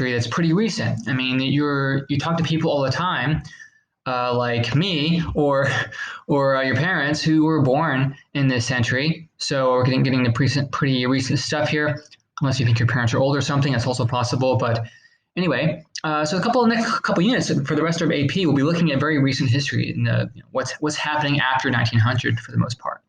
that's pretty recent. I mean, you talk to people all the time, like me or your parents who were born in this century. So we're getting the pretty recent stuff here, unless you think your parents are old or something. That's also possible. But anyway, so next couple units for the rest of AP, we'll be looking at very recent history and what's happening after 1900 for the most part.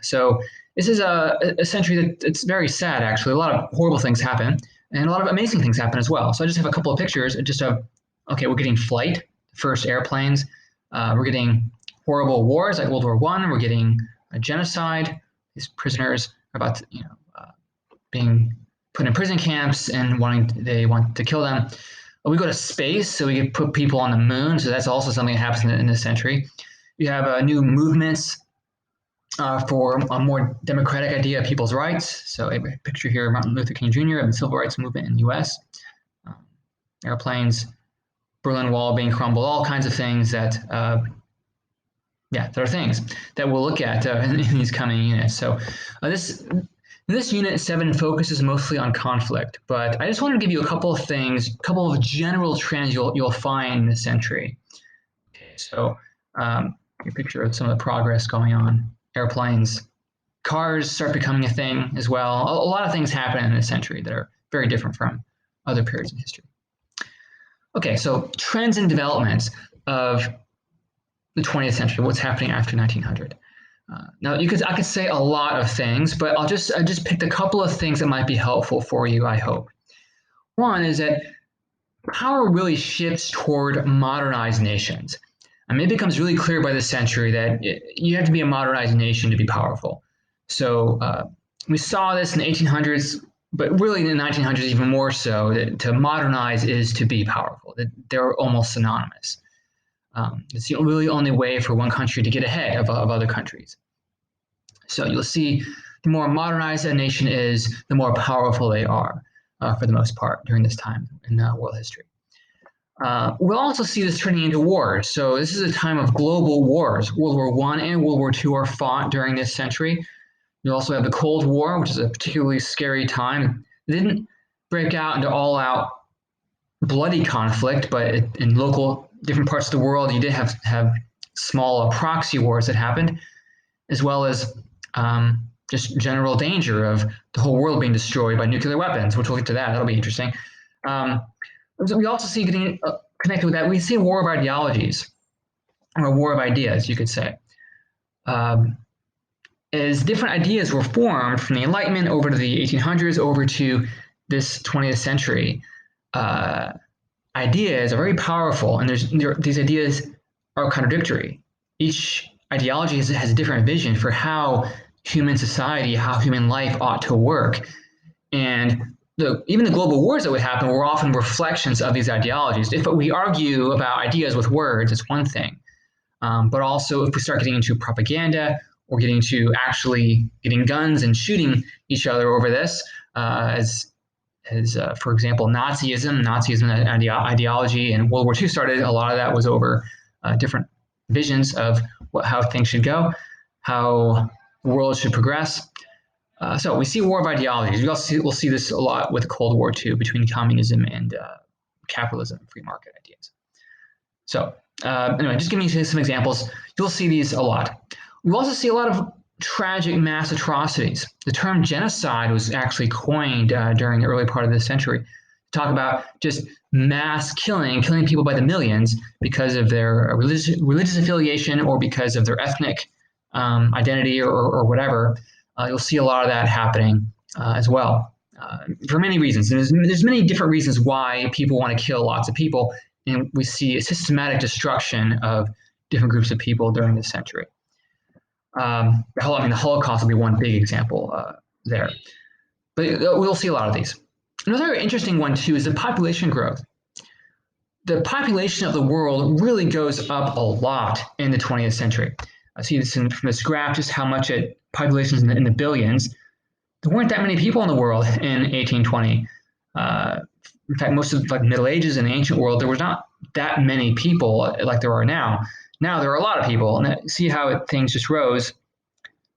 So this is a century that's very sad, actually. A lot of horrible things happen, and a lot of amazing things happen as well. So I just have a couple of pictures just of, okay, we're getting flight, first airplanes. We're getting horrible wars like World War I. We're getting a genocide. These prisoners are about to, being put in prison camps and they want to kill them. We go to space, so we can put people on the moon. So that's also something that happens in this century. You have new movements for a more democratic idea of people's rights. So a picture here of Martin Luther King Jr. and the civil rights movement in the U.S. Airplanes, Berlin Wall being crumbled, all kinds of things that, there are things that we'll look at in these coming units. So this unit 7 focuses mostly on conflict, but I just wanted to give you a couple of things, a couple of general trends you'll find in this century. Okay, so a picture of some of the progress going on. Airplanes, cars start becoming a thing as well. A lot of things happen in this century that are very different from other periods in history. Okay, so trends and developments of the 20th century, what's happening after 1900. Now, I could say a lot of things, but I just picked a couple of things that might be helpful for you, I hope. One is that power really shifts toward modernized nations. I mean, it becomes really clear by this century that you have to be a modernized nation to be powerful. So we saw this in the 1800s, but really in the 1900s even more so, that to modernize is to be powerful. That they're almost synonymous. It's the really only way for one country to get ahead of other countries. So you'll see the more modernized a nation is, the more powerful they are for the most part during this time in world history. We'll also see this turning into wars. So this is a time of global wars. World War I and World War II are fought during this century. You also have the Cold War, which is a particularly scary time. It didn't break out into all-out bloody conflict, but in local different parts of the world, you did have small proxy wars that happened, as well as just general danger of the whole world being destroyed by nuclear weapons, which we'll get to that. That'll be interesting. We also see getting connected with that, we see a war of ideologies, or a war of ideas, you could say. As different ideas were formed from the Enlightenment over to the 1800s, over to this 20th century, ideas are very powerful, and these ideas are contradictory. Each ideology has a different vision for how human society, how human life ought to work. And even the global wars that would happen were often reflections of these ideologies. If we argue about ideas with words, it's one thing. But also if we start getting into propaganda or getting to actually getting guns and shooting each other over this, as for example, Nazism ideology and World War II started, a lot of that was over different visions of how things should go, how the world should progress. So we see a war of ideologies. We'll see this a lot with the Cold War too, between communism and capitalism and free market ideas. So anyway, just giving you some examples. You'll see these a lot. We also see a lot of tragic mass atrocities. The term genocide was actually coined during the early part of this century to talk about just mass killing people by the millions because of their religious affiliation or because of their ethnic identity or whatever. You'll see a lot of that happening as well for many reasons. And there's many different reasons why people want to kill lots of people, and we see a systematic destruction of different groups of people during this century. The Holocaust will be one big example there. But we'll see a lot of these. Another interesting one, too, is the population growth. The population of the world really goes up a lot in the 20th century. I see this from this graph, just how much populations in the billions. There weren't that many people in the world in 1820. In fact, most of the Middle Ages and the ancient world, there was not that many people like there are now. Now there are a lot of people, and see how things just rose.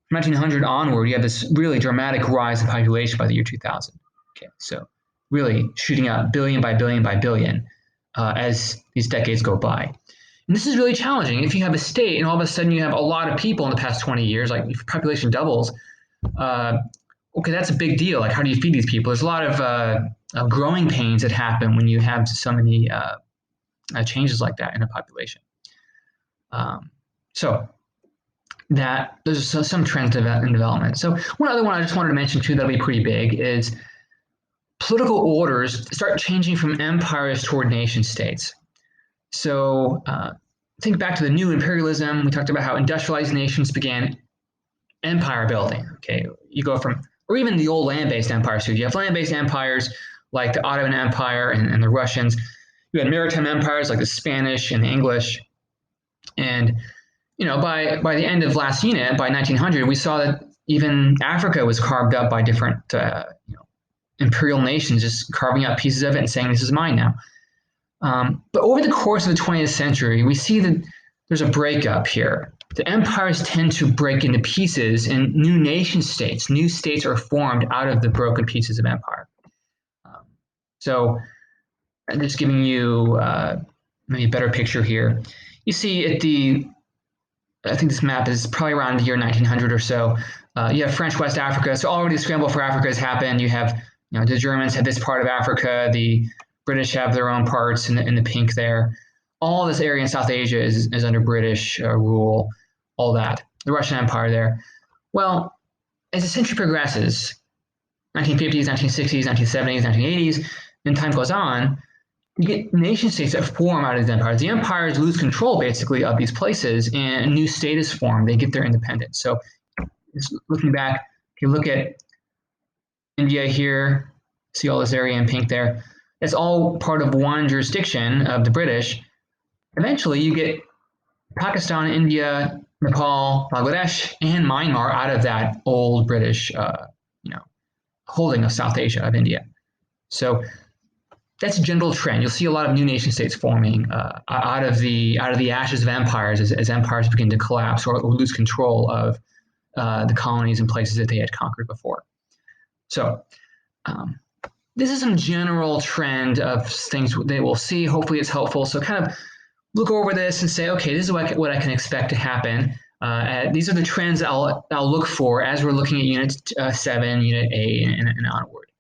From 1900 onward, you have this really dramatic rise in population by the year 2000. Okay, so really shooting up billion by billion by billion as these decades go by. And this is really challenging. If you have a state and all of a sudden you have a lot of people in the past 20 years, like if population doubles, okay, that's a big deal. Like, how do you feed these people? There's a lot of growing pains that happen when you have so many changes like that in a population. So that there's some trends in development. So one other one I just wanted to mention too that'll be pretty big is political orders start changing from empires toward nation states. So think back to the new imperialism. We talked about how industrialized nations began empire building. Okay, you go from, or even the old land-based empires too. You have land-based empires like the Ottoman Empire and the Russians. You had maritime empires like the Spanish and the English. And by the end of last unit, by 1900, we saw that even Africa was carved up by different imperial nations, just carving out pieces of it and saying, this is mine now. But over the course of the 20th century, we see that there's a breakup here. The empires tend to break into pieces, and new nation states, new states are formed out of the broken pieces of empire. So I'm just giving you maybe a better picture here. You see I think this map is probably around the year 1900 or so. You have French West Africa. So already the scramble for Africa has happened. You have, the Germans have this part of Africa. The British have their own parts in the pink there. All this area in South Asia is under British rule, all that. The Russian Empire there. Well, as the century progresses, 1950s, 1960s, 1970s, 1980s, and time goes on, you get nation states that form out of these empires. The empires lose control, basically, of these places, and a new state is formed. They get their independence. So just looking back, if you look at India here, see all this area in pink there, it's all part of one jurisdiction of the British. Eventually, you get Pakistan, India, Nepal, Bangladesh, and Myanmar out of that old British, holding of South Asia, of India. So that's a general trend. You'll see a lot of new nation states forming out of the ashes of empires as empires begin to collapse or lose control of the colonies and places that they had conquered before. So this is some general trend of things that we'll see. Hopefully it's helpful. So kind of look over this and say, okay, this is what I can expect to happen. These are the trends I'll look for as we're looking at Unit 7, Unit 8, and onward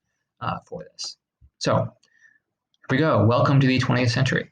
for this. So here we go. Welcome to the 20th century.